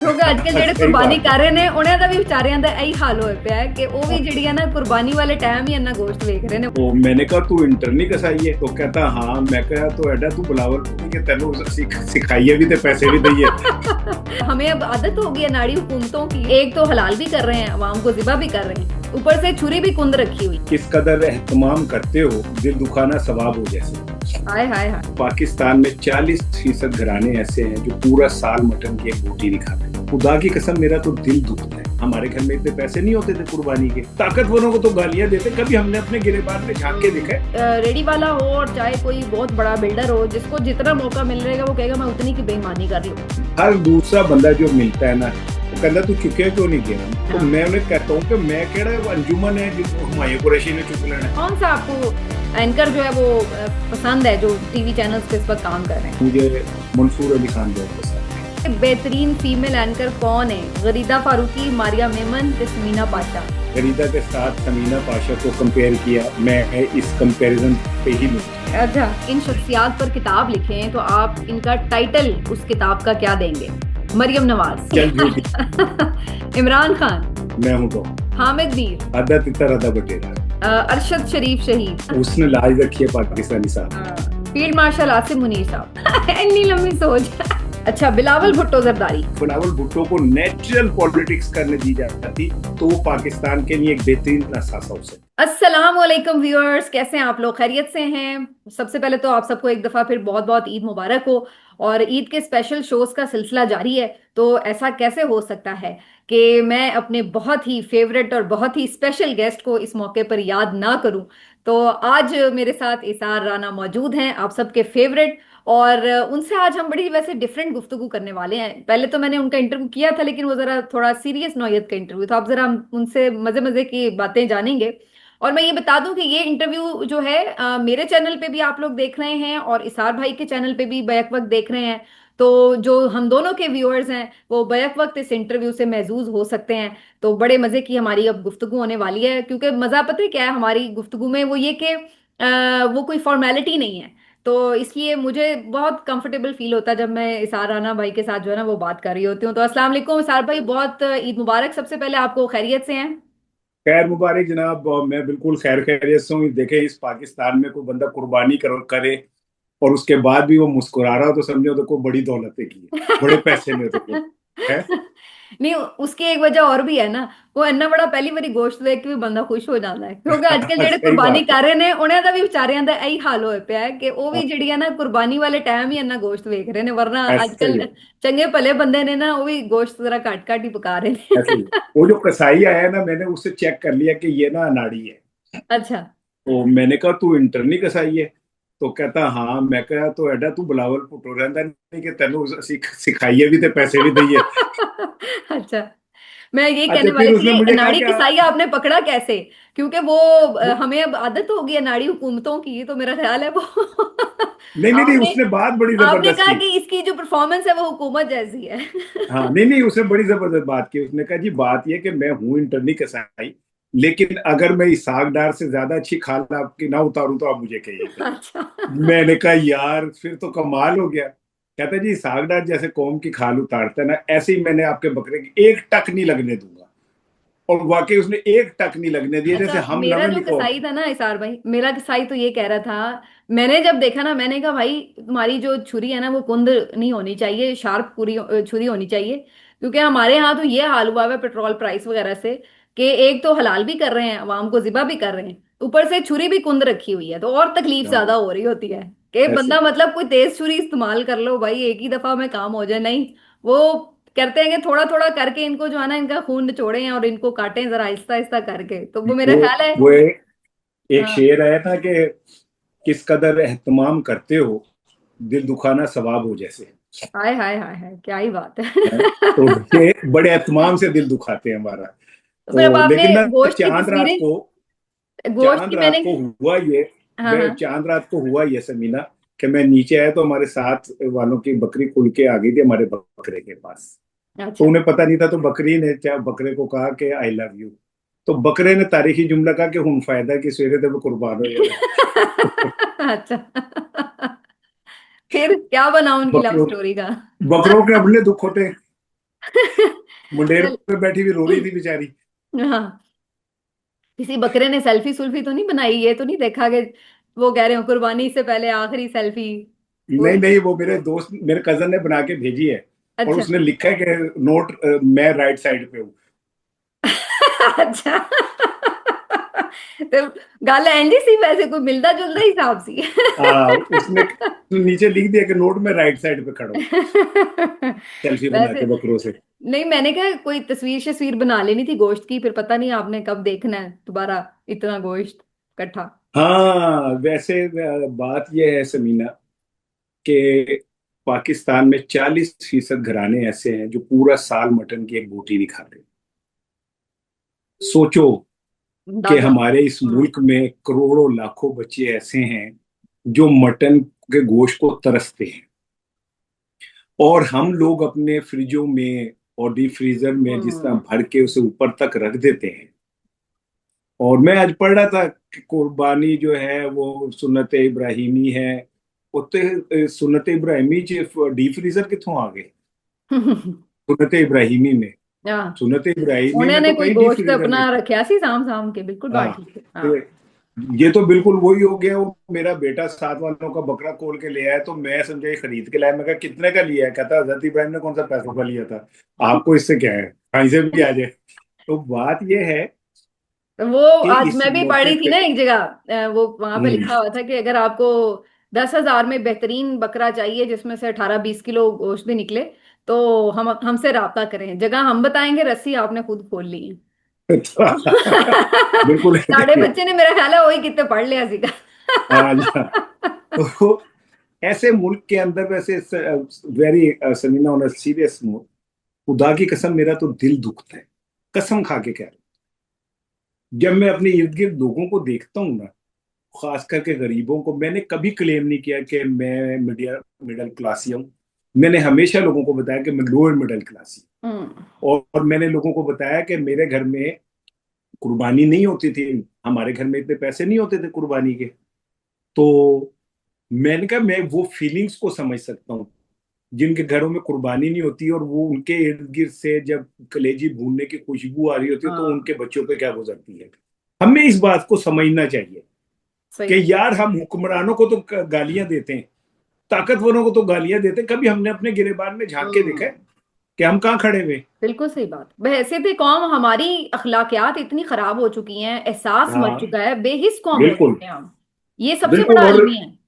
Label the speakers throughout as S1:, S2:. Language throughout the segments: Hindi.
S1: ਕਿਉਂਕਿ ਅੱਜ ਕੱਲ੍ਹ ਜਿਹੜੇ
S2: ਸਹੀ
S1: ਕੁਰਬਾਨੀ
S2: ਬਾਤ ਹੈ।
S1: ਕਰ ਰਹੇ ਨੇ ਉਹਨਾਂ ਦਾ ਵੀ ਵਿਚਾਰਿਆਂ ਦਾ ਇਹੀ ਹਾਲ ਹੋਇਆ ਪਿਆ ਹੈ ਕਿ ਉਹ ਵੀ ਜਿਹੜੀਆਂ ਨਾ ਕੁਰਬਾਨੀ ਵਾਲੇ ਟਾਈਮ ਹੀ ਇੰਨਾ ਗੋਸ਼ਤ ਵੇਖ ਰਹੇ ਨੇ।
S2: तो मैंने कहा तू इंटर नहीं कसाई है, तो कहता हाँ। मैं कहा तो एडा तू बिलावल के तेनू सिखाइए भी ते पैसे भी दइए।
S1: हमें अब आदत हो गई है नाड़ी हुकूमतों की, एक तो हलाल भी कर रहे हैं, अवाम को ज़िबा भी कर रहे हैं, ऊपर से छुरी भी कुंद रखी हुई।
S2: किस कदर एहतमाम करते हो, दिल दुखाना सवाब हो जैसे।
S1: हाय हाय हाय।
S2: पाकिस्तान में 40% घराने ऐसे हैं जो पूरा साल मटन की एक बोटी नहीं खाते। खुदा की कसम मेरा तो दिल दुखता है। हमारे घर में इतने पैसे नहीं होते थे कुर्बानी के। ताकतवरों को तो गालियां देते, कभी हमने अपने गिरेबान में झांक के देखा है?
S1: रेडी वाला हो और चाहे कोई बहुत बड़ा बिल्डर हो, जिसको जितना मौका मिल रहेगा वो कहेगा मैं उतनी की बेईमानी कर रही हूँ।
S2: हर दूसरा बंदा जो मिलता है ना, वो कहता तू चुके क्यों नहीं गया। तो मैं उन्हें कहता हूँ कि मैं केड़ा वो अंजुमन है जिसको हुमायूं कुरैशी ने चुक लेना है।
S1: कौन सा आपको एंकर जो है वो पसंद है, जो टीवी चैनल्स पे इस वक्त काम कर रहे हैं?
S2: मुझे मंसूर अली खान बहुत पसंद है।
S1: बेहतरीन फीमेल एंकर कौन है? गरीदा फारूकी, मारिया मेमन, तस्मीना पाशा।
S2: गरीदा के साथ समीना पाशा को कंपेयर किया, मैं इस कंपैरिजन पे ही लूँ।
S1: अच्छा, इन शख्सियात पर किताब लिखे हैं तो आप इनका टाइटल उस किताब का क्या देंगे? मरियम नवाज,
S2: चल झूठी।
S1: इमरान खान,
S2: मैं हूँ तो
S1: हामिद मीर,
S2: आधा तितर आधा बटेरा।
S1: अरशद शरीफ शहीद,
S2: उसने लाज रखी है पाकिस्तानी साहब।
S1: फील्ड मार्शल आसिम मुनीर साहब। इतनी लंबी सोच। अच्छा, बिलावल भुट्टो जरदारी।
S2: बिलावल भुट्टो को नेचुरल पॉलिटिक्स करने दी जाती तो वो पाकिस्तान के लिए एक बेहतरीन असासा हो सकता।
S1: अस्सलाम वालेकुम व्यूअर्स, कैसे हैं आप लोग? खैरियत से हैं? सबसे पहले तो आप सबको एक दफ़ा फिर बहुत बहुत ईद मुबारक हो। और ईद के स्पेशल शोज का सिलसिला जारी है, तो ऐसा कैसे हो सकता है कि मैं अपने बहुत ही फेवरेट और बहुत ही स्पेशल गेस्ट को इस मौके पर याद ना करूं। तो आज मेरे साथ इसार राना मौजूद हैं, आप सबके फेवरेट। और उनसे आज हम बड़ी वैसे डिफरेंट गुफ्तगू करने वाले हैं। पहले तो मैंने उनका इंटरव्यू किया था, लेकिन वो जरा थोड़ा सीरियस नौयत का इंटरव्यू था। अब जरा हम उनसे मजे मजे की बातें जानेंगे। और मैं ये बता दूं कि ये इंटरव्यू जो है मेरे चैनल पे भी आप लोग देख रहे हैं और इसार भाई के चैनल पे भी बैक वक्त देख रहे हैं। तो जो हम दोनों के व्यूअर्स हैं वो बैक वक्त इस इंटरव्यू से महजूज हो सकते हैं। तो बड़े मजे की हमारी अब गुफ्तगू होने वाली है, क्योंकि मजा पता है क्या है हमारी गुफ्तगू में? वो ये कि वो कोई फॉर्मेलिटी नहीं है। तो इसलिए मुझे बहुत कंफर्टेबल फील होता है जब मैं इसार राना भाई के साथ जो है ना वो बात कर रही होती हूँ। तो अस्सलाम वालेकुम इसार भाई, बहुत ईद मुबारक। सबसे पहले आपको, खैरियत से हैं?
S2: खैर मुबारक जनाब। मैं बिल्कुल खैर खैरियत से हूँ। देखे इस पाकिस्तान में कोई बंदा कुर्बानी करे और उसके बाद भी वो मुस्कुरा रहा हो तो समझो तो कोई बड़ी दौलत की है, बड़े पैसे ने तो है।
S1: नहीं, उसकी एक वजह और भी है ना। वो इन्ना बड़ा पहली बारी गोश्त देख के भी बंदा खुश हो जाता है, क्योंकि आजकल ਜਿਹੜੇ
S2: सही
S1: कुर्बानी
S2: बात है।
S1: कर रहे ਨੇ ਉਹਨਾਂ ਦਾ ਵੀ ਵਿਚਾਰਿਆਂ ਦਾ ਇਹੀ ਹਾਲ ਹੋਇਆ ਪਿਆ ਹੈ ਕਿ ਉਹ ਵੀ ਜਿਹੜੀਆਂ ਨਾ ਕੁਰਬਾਨੀ ਵਾਲੇ ਟਾਈਮ ਹੀ ਇੰਨਾ ਗੋਸ਼ਤ ਵੇਖ ਰਹੇ ਨੇ, ਵਰਨਾ
S2: ऐसे
S1: आजकल
S2: ही है।
S1: ਚੰਗੇ ਭਲੇ ਬੰਦੇ ਨੇ ਨਾ, ਉਹ ਵੀ ਗੋਸ਼ਤ ਜ਼ਰਾ ਘੱਟ ਘੱਟ ਹੀ ਪਕਾ ਰਹੇ
S2: ऐसे ही
S1: ਨੇ।
S2: वो जो कसाई आया है ना, मैंने उससे चेक कर लिया कि ये ना अनाड़ी है।
S1: अच्छा।
S2: तो मैंने कहा तू इंटर नहीं कसाई है, तो कहता हाँ। मैं कहा तो एडा तू बिलावल भुट्टो रहंदा नहीं कि तेनू सिखाइए भी ते पैसे भी दइए।
S1: अच्छा, मैं ये कहने
S2: अच्छा
S1: वाली
S2: फिर
S1: थी,
S2: उसने
S1: ये
S2: मुझे कहा
S1: नाड़ी
S2: कि
S1: कसाई आपने पकड़ा कैसे? क्योंकि वो हमें अब आदत हो गई है नाड़ी हुकूमतों की, तो मेरा ख्याल है वो
S2: नहीं नहीं नहीं,
S1: आपने
S2: उसने बात बड़ी
S1: आपने
S2: जबरदस्त
S1: कहा
S2: की।
S1: कि इसकी जो परफॉर्मेंस है वो हुकूमत जैसी है।
S2: हाँ नहीं नहीं, उसने बड़ी जबरदस्त बात की। उसने कहा जी बात यह कि मैं हूं इंटर नहीं कसाई, लेकिन अगर मैं इसहाक डार से ज्यादा अच्छी खाल आपकी ना उतारूं तो आप मुझे कहिएगा।
S1: अच्छा।
S2: मैंने कहा यार फिर तो कमाल हो गया। कहता जी इसहाक डार जैसे कौम की खाल उतारता है ना, ऐसे ही मैंने आपके बकरे की एक टक नहीं लगने दूंगा। और वाकई उसने एक टक नहीं लगने दिया, जैसे
S1: अच्छा,
S2: हम
S1: मेरा
S2: नवे
S1: जो
S2: निको।
S1: कसाई था ना इसार भाई, मेरा कसाई तो ये कह रहा था, मैंने जब देखा ना मैंने कहा भाई तुम्हारी जो छुरी है ना वो कुंद नहीं होनी चाहिए, शार्प पूरी छुरी होनी चाहिए। क्योंकि हमारे यहाँ तो ये हाल हुआ है पेट्रोल प्राइस वगैरह से कि एक तो हलाल भी कर रहे हैं, अवाम को जिबा भी कर रहे हैं, ऊपर से छुरी भी कुंद रखी हुई है, तो और तकलीफ ज्यादा
S2: हाँ,
S1: हो रही होती है कि
S2: ऐसे
S1: बंदा
S2: ही।
S1: मतलब कोई तेज छुरी इस्तेमाल कर लो भाई, एक ही दफा में काम हो जाए, नहीं। वो कहते हैं कि थोड़ा थोड़ा करके इनको जो है ना इनका खून निचोड़े और इनको काटें जरा आहिस्ता आहिस्ता करके, तो वो मेरा
S2: वो
S1: ख्याल है।
S2: वो एक
S1: हाँ।
S2: शेर आया था कि किस कदर एहतमाम करते हो, दिल दुखाना सवाब हो जैसे।
S1: हाय हाय हाय हाय, क्या ही बात है।
S2: है। तो ये बड़े एहतमाम से दिल दुखाते हैं हमारा।
S1: तो फिर अब
S2: तो
S1: आपने
S2: लेकिन ना
S1: गोश्त की
S2: चांद रात
S1: तस्वीरें,
S2: को
S1: गोश्त की मैंने,
S2: हुआ ये।
S1: हाँ
S2: मैं
S1: हाँ।
S2: चांद रात को हुआ ये समीना कि मैं नीचे आया तो हमारे साथ वालों की बकरी खुल के आ गई थी हमारे बकरे के पास। तो
S1: अच्छा।
S2: उन्हें पता नहीं था, तो बकरी ने क्या बकरे को कहा कि आई लव यू। तो बकरे ने तारीखी जुमला कहा कि हुन फायदा कि सवेरे तो वो कुर्बान हो जाए।
S1: अच्छा। फिर क्या बना उनकी लव
S2: बकरों
S1: स्टोरी का?
S2: बकरों के अपने दुख होते हैं। मुंडेर
S1: चल।
S2: पे बैठी हुई रो रही थी बेचारी।
S1: हाँ, किसी बकरे ने सेल्फी सुल्फी तो नहीं बनाई, ये तो नहीं देखा कि वो कह रहे हो कुर्बानी से पहले आखिरी सेल्फी
S2: नहीं
S1: कोई।
S2: नहीं, वो मेरे दोस्त, मेरे कजन ने बना के भेजी है। और
S1: अच्छा।
S2: उसने लिखा है कि नोट, मैं राइट साइड पे हूँ।
S1: अच्छा। तो गल एंडी सी, वैसे कोई मिलता जुलता हिसाब सी।
S2: उसने नीचे लिख दिया कि नोट में राइट साइड पे खड़ा हूँ, सेल्फी बना
S1: वैसे
S2: के बकरों से।
S1: नहीं, मैंने कहा कोई तस्वीर शस्वीर बना लेनी थी गोश्त की, फिर पता नहीं आपने कब देखना है दोबारा इतना गोश्त इकट्ठा।
S2: हाँ वैसे बात यह है समीना कि पाकिस्तान में 40% घराने ऐसे हैं जो पूरा साल मटन की एक बोटी नहीं खाते। सोचो कि
S1: अंदाजा।
S2: हमारे इस मुल्क में करोड़ों लाखों बच्चे ऐसे हैं जो मटन के गोश्त को तरसते हैं, और हम लोग अपने फ्रिजों में और डीप फ्रीजर में जिस तरह
S1: हम्म।
S2: भर के उसे ऊपर तक रख देते हैं। और मैं आज पढ़ रहा था कि कुर्बानी जो है वो सुन्नत इब्राहिमी है। उत्ते सुन्नत इब्राहिमी च डीप फ्रीजर कितों आ गए सुन्नत इब्राहिमी में?
S1: हाँ,
S2: सुन्नत इब्राहिमी में
S1: उन्होंने
S2: तो
S1: कोई
S2: कहीं डीप
S1: गोश्त
S2: फ्रीजर नहीं।
S1: अपना रखा सी साम साम के, बिल्कुल बात
S2: हाँ,
S1: ठीक है, हाँ।
S2: तो ये तो बिल्कुल वही हो गया। वो मेरा बेटा 7 वालों का बकरा खोल के ले आया तो मैं समझा ये खरीद के लाया। मैं कहा कितने का लिया है? कहता हजरत इब्राहिम ने कौन सा पैसों का लिया था, आपको इससे क्या है, कहीं से भी आ जाए। तो बात ये है
S1: तो वो
S2: कि
S1: आज
S2: इस
S1: मैं भी पढ़
S2: मौके
S1: रही थी
S2: पे
S1: ना एक जगह, वो वहां पे
S2: हम्म,
S1: लिखा हुआ था कि अगर आपको 10,000 में बेहतरीन बकरा चाहिए जिसमें से 18-20 किलो गोश्त भी निकले, तो हम हमसे राब्ता करें, जगह हम बताएंगे, रस्सी आपने खुद खोल ली है।
S2: तो बिल्कुल ऐसे
S1: साढ़े
S2: ही है।
S1: बच्चे ने मेरा ख्याल है वही कितने पढ़ लिया सीखा।
S2: हाँ जी, हाँ। तो ऐसे मुल्क के अंदर वैसे very Samina on a serious note, खुदा की कसम मेरा तो दिल दुखता है, कसम खा के कह रहा हूं। जब मैं अपने इर्द गिर्द लोगों को देखता हूँ ना, खास करके गरीबों को, मैंने कभी क्लेम नहीं किया कि मैं मिडिल मिडिल क्लासी हूँ। मैंने हमेशा लोगों को बताया कि मैं लोअर मिडिल क्लासी
S1: हम्म।
S2: हूँ। और मैंने लोगों को बताया कि मेरे घर में कुर्बानी नहीं होती थी, हमारे घर में इतने पैसे नहीं होते थे कुर्बानी के। तो मैंने कहा मैं वो फीलिंग्स को समझ सकता हूँ जिनके घरों में कुर्बानी नहीं होती और वो उनके इर्द गिर्द से जब कलेजी भूनने की खुशबू आ रही होती है तो
S1: हाँ,
S2: उनके बच्चों पे क्या गुजरती है। हमें इस बात को समझना चाहिए
S1: सही
S2: कि
S1: है।
S2: यार हम हुक्मरानों को तो गालियां देते हैं, ताकतवरों को तो गालियां देते हैं, कभी हमने अपने गिरेबान में झांक के देखा
S1: हम्म।
S2: है कि हम कहाँ खड़े हुए?
S1: बिल्कुल सही बात। बहैसियत कौम हमारी अखलाकियात इतनी खराब हो चुकी हैं, एहसास मर
S2: हाँ
S1: चुका है, बेहिस कौम हो
S2: बिल्कुल,
S1: चुके हैं हम। ये सबसे
S2: बिल्कुल।
S1: बड़ा
S2: और
S1: अलमी है।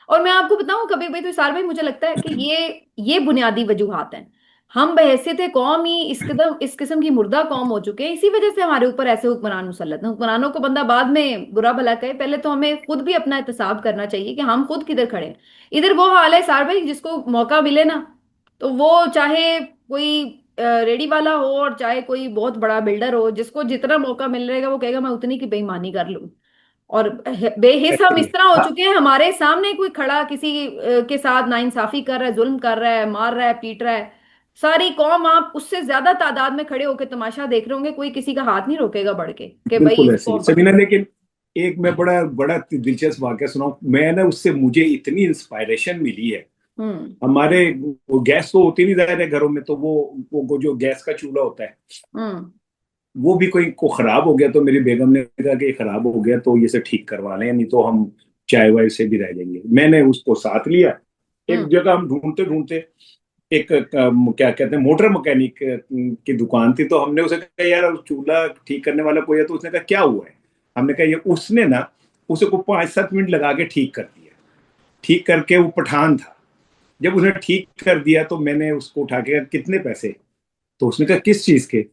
S1: और मैं आपको बताऊं, कभी कभी तो साल भाई मुझे लगता है कि ये बुनियादी वजूहात हैं। हम बहैसियत कौम ही इस किस्म की मुर्दा कौम हो चुके हैं, इसी वजह से हमारे ऊपर ऐसे हुक्मरान मुसल्लत हैं। हुक्मरानों को बंदा बाद में बुरा भला कहे, पहले तो हमें खुद भी अपना एहतसाब करना चाहिए कि हम खुद किधर खड़े हैं। इधर वो हाल है सार भाई, जिसको मौका मिले ना, तो वो चाहे कोई रेडी वाला हो और चाहे कोई बहुत बड़ा बिल्डर हो, जिसको जितना मौका मिल रहेगा वो कहेगा मैं उतनी की बेईमानी कर लूं। और बेहिस हम
S2: ऐसे ही
S1: इस
S2: है।
S1: तरह हो
S2: हाँ,
S1: चुके हैं, हमारे सामने कोई खड़ा किसी के साथ नाइंसाफी कर रहा है, जुल्म कर रहा है, मार रहा है, पीट रहा है, सारी कौम आप उससे ज्यादा तादाद में खड़े होकर तमाशा देख रहे होंगे, कोई किसी का हाथ नहीं रोकेगा बढ़ के कि भाई
S2: बिल्कुल ऐसे ही
S1: इसको हम
S2: समीना,
S1: पकड़े।
S2: लेकिन एक मैं बड़ा बड़ा दिलचस्प वाक्य सुनाऊं मैं ना, उससे मुझे इतनी इंस्पायरेशन मिली है।
S1: हम्म।
S2: हमारे वो गैस तो होती नहीं जाहिर है घरों में, तो वो जो गैस का चूल्हा होता है
S1: हम्म।
S2: वो भी कोई को खराब हो गया, तो मेरी बेगम ने कहा कि ये खराब हो गया तो ये से ठीक करवा लें, नहीं तो हम चाय वाय से भी रह जाएंगे। मैंने उसको साथ लिया। एक
S1: हम्म।
S2: जगह हम ढूंढते ढूंढते एक क्या कहते हैं मोटर मैकेनिक की दुकान थी, तो हमने उसे कहा यार चूल्हा ठीक करने वाला कोई है? तो उसने कहा क्या हुआ है? हमने कहा ये, उसने ना उसे को 5-7 मिनट लगा के ठीक कर दिया। ठीक करके, वो पठान था। जब उसने ठीक कर दिया तो मैंने उसको उठा के कहा कितने पैसे? तो उसने कहा किस चीज के?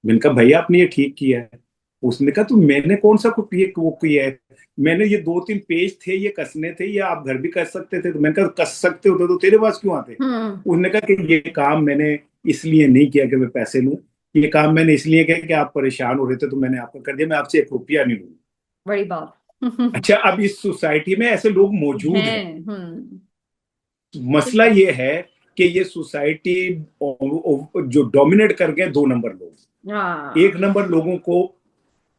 S2: मैंने कहा भैया आपने ये ठीक किया है। उसने कहा तो मैंने कौन सा कुछ ये वो किया है, मैंने ये 2-3 पेज थे ये कसने थे, ये आप घर भी कर सकते थे। तो मैंने कहा कस सकते होते तो तेरे पास क्यों आते?
S1: हम्म।
S2: उसने कहा कि ये काम मैंने इसलिए नहीं किया कि मैं पैसे लूं, ये काम मैंने इसलिए किया कि आप परेशान हो रहे थे तो मैंने आपको कर दिया, मैं आपसे 1 रुपया नहीं लूंगा।
S1: बड़ी बात।
S2: अच्छा, अब इस सोसाइटी में ऐसे लोग मौजूद हैं।
S1: हैं। हम्म।
S2: मसला ये है कि ये सोसाइटी जो डोमिनेट कर गए 2 नंबर लोग। एक
S1: हाँ।
S2: नंबर लोगों को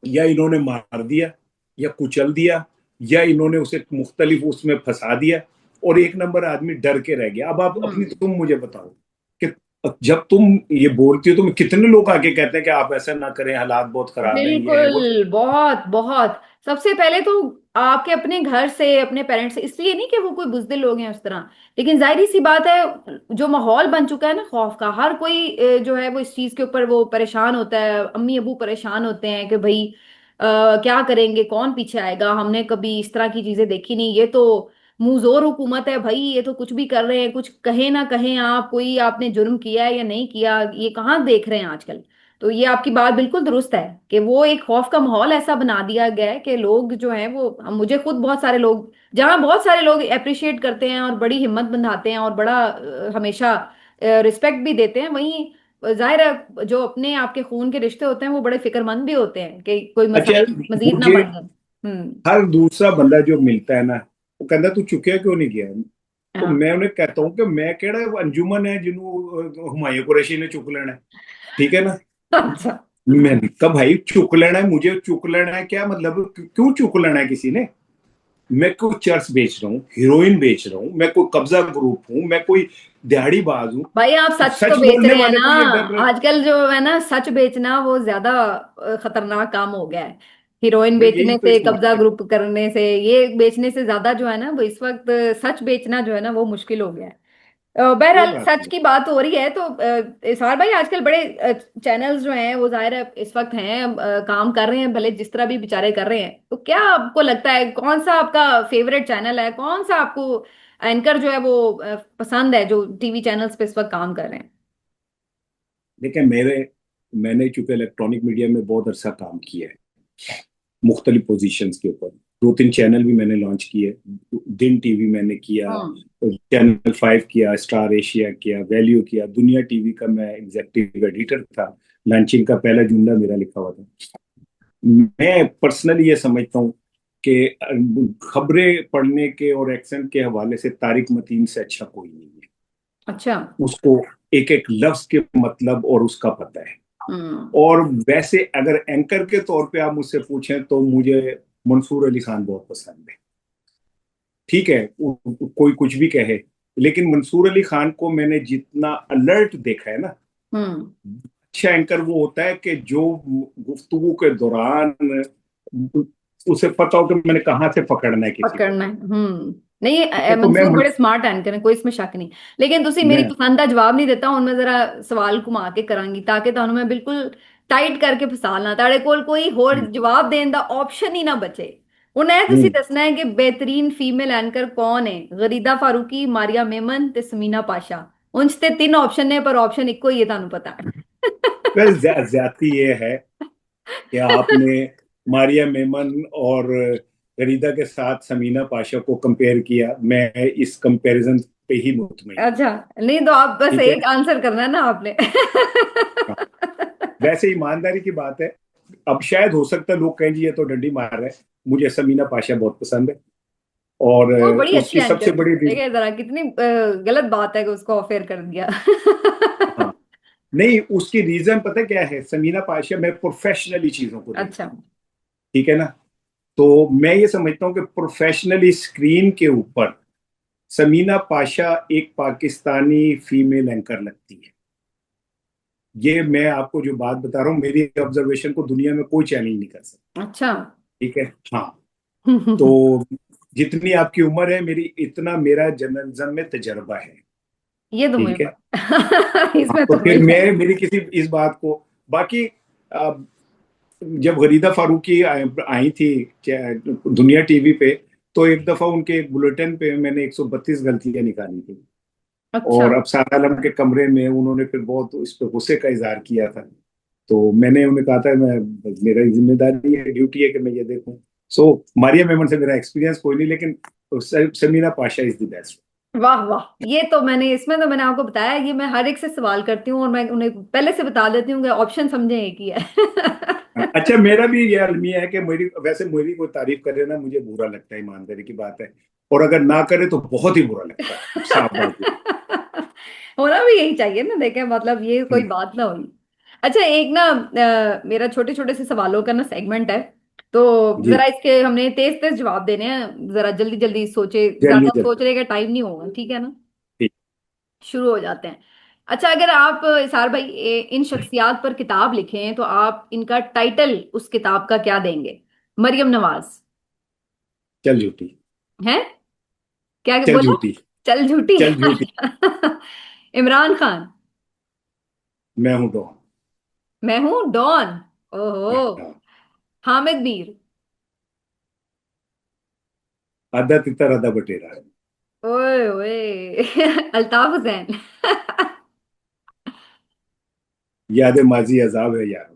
S2: या इन्होंने मार दिया, या कुचल दिया, या इन्होंने उसे मुख्तलिफ उसमें फंसा दिया, और 1 नंबर आदमी डर के रह गया। अब आप अपनी
S1: हम्म।
S2: तुम मुझे बताओ कि जब तुम ये बोलती हो तो कितने लोग आके कहते हैं कि आप ऐसा ना करें, हालात बहुत खराब हैं, ये है वो।
S1: बिल्कुल, बहुत बहुत। सबसे पहले तो आपके अपने घर से, अपने पेरेंट्स से, इसलिए नहीं कि वो कोई बुजदिल लोग हैं उस तरह, लेकिन जाहिर सी बात है, जो माहौल बन चुका है ना खौफ का, हर कोई जो है वो इस चीज के ऊपर वो परेशान होता है, अम्मी अबू परेशान होते हैं कि भाई क्या करेंगे, कौन पीछे आएगा, हमने कभी इस तरह की चीजें देखी नहीं, ये तो मुंहजोर हुकूमत है भाई, ये तो कुछ भी कर रहे हैं, कुछ कहे ना कहें आप, कोई आपने जुर्म किया है या नहीं किया, ये कहाँ देख रहे हैं आजकल। तो ये आपकी बात बिल्कुल दुरुस्त है कि वो एक खौफ का माहौल ऐसा बना दिया गया है कि लोग जो हैं वो, मुझे खुद बहुत सारे लोग, जहाँ बहुत सारे लोग अप्रिशिएट करते हैं और बड़ी हिम्मत बंधाते हैं और बड़ा हमेशा रिस्पेक्ट भी देते हैं, वहीं जाहिर है जो अपने आपके खून के रिश्ते होते हैं वो बड़े फिक्रमंद भी होते हैं कि कोई
S2: अच्छा,
S1: मसाइल मजीद ना
S2: मुझे
S1: बढ़ जाए। हम्म।
S2: हर दूसरा बंदा जो मिलता है ना, वो कहता तू चुकिया क्यों नहीं गया। तो
S1: हाँ।
S2: मैं उन्हें कहता हूँ कि मैं केड़ा वो अंजुमन है जिन्हों हुमायूं कुरैशी ने चुक लेना है। ठीक है ना।
S1: अच्छा।
S2: मैंने कहा भाई चुक लेना है, मुझे चुक लेना है क्या मतलब, क्यों चुक लेना है किसी ने। मैं कोई चर्च बेच रहा हूँ, हीरोइन बेच रहा हूँ, मैं कोई कब्जा ग्रुप हूँ, मैं कोई दिहाड़ीबाज हूँ।
S1: भाई आप सच तो
S2: सच
S1: बेच
S2: बोलने
S1: रहे हैं
S2: वाले
S1: ना।
S2: को ये डर रहे।
S1: आजकल जो है ना सच बेचना वो ज्यादा खतरनाक काम हो गया है। हीरोइन
S2: भाई यही
S1: बेचने
S2: तो
S1: से,
S2: इस
S1: कब्जा
S2: मार्केट।
S1: ग्रुप करने से, ये बेचने से ज्यादा जो है ना वो इस वक्त सच बेचना जो है ना वो मुश्किल हो गया है।
S2: ये
S1: बहरहाल
S2: बात
S1: सच
S2: है।
S1: की बात हो रही है तो इसार भाई आजकल बड़े चैनल्स जो हैं वो जाहिर है इस वक्त हैं, काम कर रहे हैं, भले जिस तरह भी बेचारे कर रहे हैं, तो क्या आपको लगता है कौन सा आपका फेवरेट चैनल है, कौन सा आपको एंकर जो है वो पसंद है, जो टीवी चैनल्स पे इस वक्त काम कर रहे हैं?
S2: देखिए मैंने चूंकि इलेक्ट्रॉनिक मीडिया में बहुत अरसा काम किया है, मुख्तलिफ पोजीशंस के ऊपर, 2-3 चैनल भी मैंने लॉन्च किए। दिन टीवी मैंने किया,
S1: हम्म।
S2: चैनल 5 किया, स्टार एशिया किया, वैल्यू किया, दुनिया टीवी का मैं एग्जेक्टिव एडिटर था। लॉन्चिंग का पहला जुमला मेरा लिखा हुआ था। मैं पर्सनली ये समझता हूँ कि खबरें पढ़ने के और एक्सेंट के हवाले से तारिक मतीन से अच्छा कोई नहीं है।
S1: अच्छा।
S2: उसको एक एक लफ्ज के मतलब और उसका पता है।
S1: हम्म।
S2: और वैसे अगर एंकर के तौर पे आप मुझसे पूछें तो मुझे मंसूर अली खान बहुत पसंद है। ठीक है, कोई कुछ भी कहे, लेकिन मंसूर अली खान को मैंने जितना अलर्ट देखा है ना,
S1: हम्म।
S2: अच्छा एंकर वो होता है कि जो गुफ्तगू के दौरान उसे पता हो कि मैंने कहाँ से पकड़ना है किसी को।
S1: पकड़ना है। नहीं,
S2: ठीक है, तो
S1: मंसूर बड़े स्मार्ट एंकर हैं, कोई इसमें शक नहीं। लेकिन तुसी मेरी
S2: मैं
S1: पसंद का जवाब नहीं देता, हूं मैं जरा सवाल घुमा के करांगी ताकि ਤੁਹਾਨੂੰ मैं बिल्कुल टाइट करके फसालना, ताड़े कोल कोई होर जवाब देने का ऑप्शन ही ना बचे। ਹੁਣ ਇਹ ਤੁਸੀਂ
S2: हम्म,
S1: ਦੱਸਣਾ है कि बेहतरीन फीमेल एंकर कौन है, गरीदा फारूकी, मारिया मेमन ते समीना पाशा। ਉਂਝ ਤੇ ਤਿੰਨ ऑप्शन ने पर ऑप्शन ਇੱਕੋ ही है, ਤੁਹਾਨੂੰ पता है।
S2: बस ज्यादती ये है कि आपने मारिया मेमन और गरीदा के साथ समीना पाशा को कंपेयर किया। मैं इस कंपैरिजन पे ही मुतमईन हूँ।
S1: अच्छा। नहीं तो आप बस
S2: ठीक है।
S1: एक आंसर करना है ना आपने।
S2: हाँ, वैसे ईमानदारी की बात है। अब शायद हो सकता है लोग कहें जी ये तो डंडी मार रहे हैं, मुझे समीना पाशा बहुत पसंद है। और
S1: वो बड़ी अच्छी
S2: उसकी
S1: एंकर
S2: सबसे
S1: थी,
S2: बड़ी
S1: देखिए जरा कितनी गलत बात है कि उसको ऑफेयर कर दिया।
S2: हाँ, नहीं उसकी रीजन पता क्या है, समीना पाशा मैं प्रोफेशनली चीजों को
S1: अच्छा।
S2: देखता हूँ। ठीक है ना। तो मैं ये समझता हूँ कि प्रोफेशनली स्क्रीन के ऊपर समीना पाशा एक पाकिस्तानी फीमेल एंकर लगती है। ये मैं आपको जो बात बता रहा हूँ, मेरी ऑब्जर्वेशन को दुनिया में कोई चैलेंज नहीं कर सकता।
S1: अच्छा।
S2: ठीक है। हाँ। तो जितनी आपकी उम्र है मेरी, इतना मेरा जर्नलिज्म में तजर्बा है।
S1: ये तो मुझे
S2: ठीक है। हाँ,
S1: इसमें
S2: तो
S1: तो
S2: फिर
S1: कोई शक
S2: मैं मेरी किसी इस बात को, बाकी जब गरीदा फारूकी आई थी दुनिया टीवी पे, तो एक दफा उनके एक बुलेटिन पे मैंने 132 गलतियां निकाली थी।
S1: अच्छा।
S2: और अब सारा आलम के कमरे में उन्होंने फिर बहुत इस पे गुस्से का इजहार किया था। तो मैंने उन्हें कहा था मैं, मेरा जिम्मेदारी है, ड्यूटी है कि मैं ये देखूं। सो मारिया मेमन से मेरा एक्सपीरियंस कोई नहीं, लेकिन Samina Pasha is the best.
S1: वाह वाह, ये तो मैंने, इसमें तो मैंने आपको बताया, ये मैं हर एक से सवाल करती हूँ और मैं उन्हें पहले से बता देती हूँ कि ऑप्शन समझे एक ही है।
S2: अच्छा, मेरा भी ये अलमिया है कि मेरी, वैसे मेरी कोई तारीफ करे ना मुझे बुरा लगता है, ईमानदारी की बात है। और अगर ना करे तो बहुत ही बुरा लगता है, साफ बात है।
S1: होना भी यही चाहिए ना, देखें मतलब ये कोई
S2: हम्म,
S1: बात ना हुई। अच्छा, एक ना मेरा छोटे छोटे से सवालों का ना सेगमेंट है, तो
S2: जी।
S1: जरा इसके हमने तेज तेज जवाब देने हैं, जरा जल्दी जल्दी सोचे,
S2: जल्दी
S1: ज्यादा
S2: जल्दी।
S1: सोचने का टाइम नहीं होगा, ठीक है ना?
S2: ठीक।
S1: शुरू हो जाते हैं। अच्छा, अगर आप इसार भाई इन शख्सियात पर किताब लिखें तो आप इनका टाइटल उस किताब का क्या देंगे? मरियम नवाज
S2: चल झूठी।
S1: है? क्या
S2: चल
S1: बोला?
S2: झूठी।
S1: चल झूठी।
S2: चल झूठी।
S1: इमरान खान।
S2: मैं हूं डॉन।
S1: मैं हूं डॉन। ओहो।
S2: हाँ।
S1: हामिद मीर।
S2: आधा तितर आधा बटेरा।
S1: ओए ओए। अल्ताफ हुसैन।
S2: याद माजी अजाब है यार।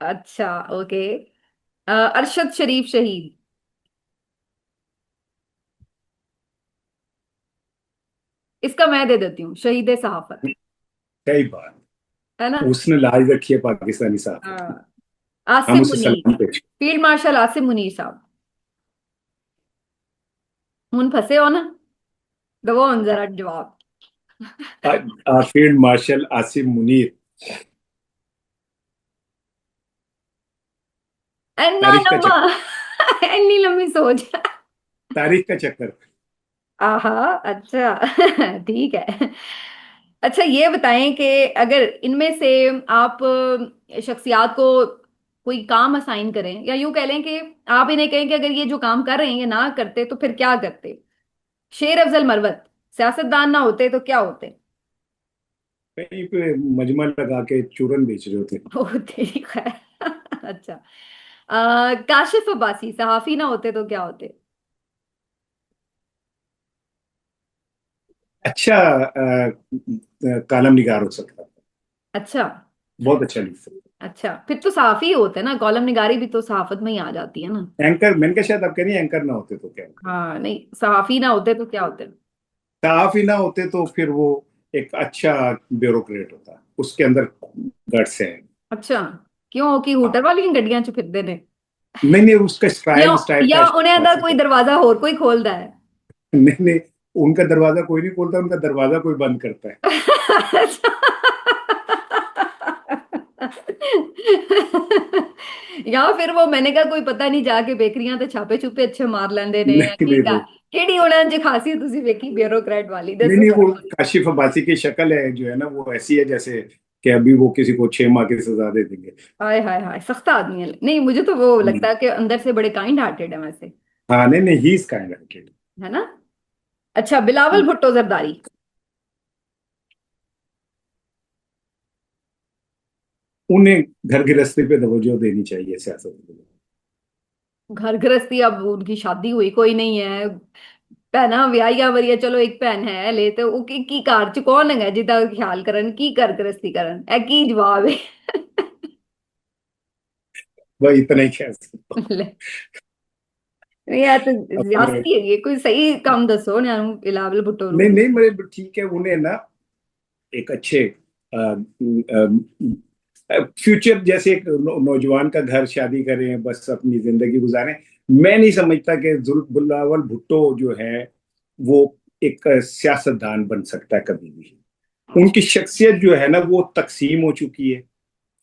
S1: अच्छा, ओके। अरशद शरीफ शहीद। इसका मैं दे देती हूँ, शहीद सहाफत।
S2: सही बात।
S1: है ना?
S2: उसने लाज रखी है पाकिस्तानी सहाफत की।
S1: हाँ।
S2: हम
S1: आसिम
S2: उसे
S1: मुनीर।
S2: सलाम पेश।
S1: फील्ड मार्शल आसिम मुनीर साहब। हुन फंसे हो ना? दो जरा जवाब।
S2: Field marshal Asim Munir.
S1: इतना
S2: तारीख का
S1: लंबा।
S2: चक्कर।
S1: इतनी लंबी सोच।
S2: तारीख का चक्कर।
S1: आहा। अच्छा। ठीक है। अच्छा, ये बताएं कि अगर इनमें से आप शख्सियात को कोई काम असाइन करें, या यूं कह लें कि आप इन्हें कहें कि अगर ये जो काम कर रहे हैं ये ना करते तो फिर क्या करते? शेर अफजल मरवत सियासतदान ना होते तो क्या होते?
S2: कहीं पे मजमा लगा के चूरन बेच रहे होते।
S1: ओ तेरी खैर। अच्छा। काशिफ अब्बासी सहाफी ना होते तो क्या होते?
S2: अच्छा। कालम निगार हो सकता था।
S1: अच्छा।
S2: बहुत अच्छा लिख सकता।
S1: अच्छा, फिर तो सहाफी ही होते ना, कॉलम निगारी भी तो सहाफत में ही आ जाती है ना।
S2: एंकर मैंने कहा शायद आप कह रही हैं एंकर ना होते तो क्या होता।
S1: हाँ, नहीं, सहाफी ना होते तो क्या होते?
S2: साफ ही ना होते तो फिर वो एक अच्छा ब्यूरोक्रेट होता, उसके अंदर गट्स है।
S1: अच्छा। क्यों, कि हूटर
S2: हाँ।
S1: वाली गड्डियां च फिरदे ने?
S2: नहीं नहीं, उसका
S1: या
S2: स्टाइल स्टाइल
S1: या
S2: था
S1: उन्हें दा
S2: शाबाशी
S1: कोई
S2: का।
S1: दरवाजा और कोई खोलता है?
S2: नहीं नहीं, उनका दरवाजा कोई नहीं खोलता, उनका दरवाजा कोई बंद करता है।
S1: या फिर वो मैंने कहा कोई पता नहीं जाके बेकरियां ते छापे छुपे अच्छे मार लेंदे ने, या
S2: नहीं
S1: की
S2: नहीं
S1: गा
S2: नहीं।
S1: केड़ी उन्हां च खासी तुसी वेखी ब्यूरोक्रेट वाली
S2: नहीं
S1: दसो
S2: नहीं, वो
S1: जरा।
S2: काशिफ अब्बासी की शक्ल है जो है ना, वो ऐसी है जैसे कि अभी वो किसी को 6 माह की सजा दे देंगे।
S1: हाय हाय हाय, सख्त आदमी है। नहीं, मुझे तो वो लगता
S2: हम्म।
S1: है कि अंदर से बड़े काइंड हार्टेड है वैसे।
S2: हाँ नहीं नहीं, ही इज काइंड हार्टेड।
S1: है ना? अच्छा, बिलावल भुट्टो जरदारी।
S2: उन्हें घर गृहस्थी पे तवज्जो देनी चाहिए सियासत में।
S1: घर गृहस्थी, अब उनकी शादी हुई कोई नहीं है। भैना ब्याहिया वरिया, चलो एक भैन है ले तो वो की घर च कौन है जिदा ख्याल करन की घर गृहस्थी करन, ए की जवाब है?
S2: वह इतना ही कह सकता हूँ।
S1: ले, यार तो
S2: और
S1: ज्यादती है ये, कोई सही काम दसो ना बिलावल भुट्टो नु।
S2: नहीं नहीं, मेरे ठीक है, उन्हें ना एक अच्छे फ्यूचर जैसे एक नौजवान का घर शादी करें, बस अपनी जिंदगी गुजारें। मैं नहीं समझता कि बिलावल भुट्टो जो है वो एक सियासतदान बन सकता है कभी भी।
S1: अच्छा।
S2: उनकी शख्सियत जो है ना वो तकसीम हो चुकी है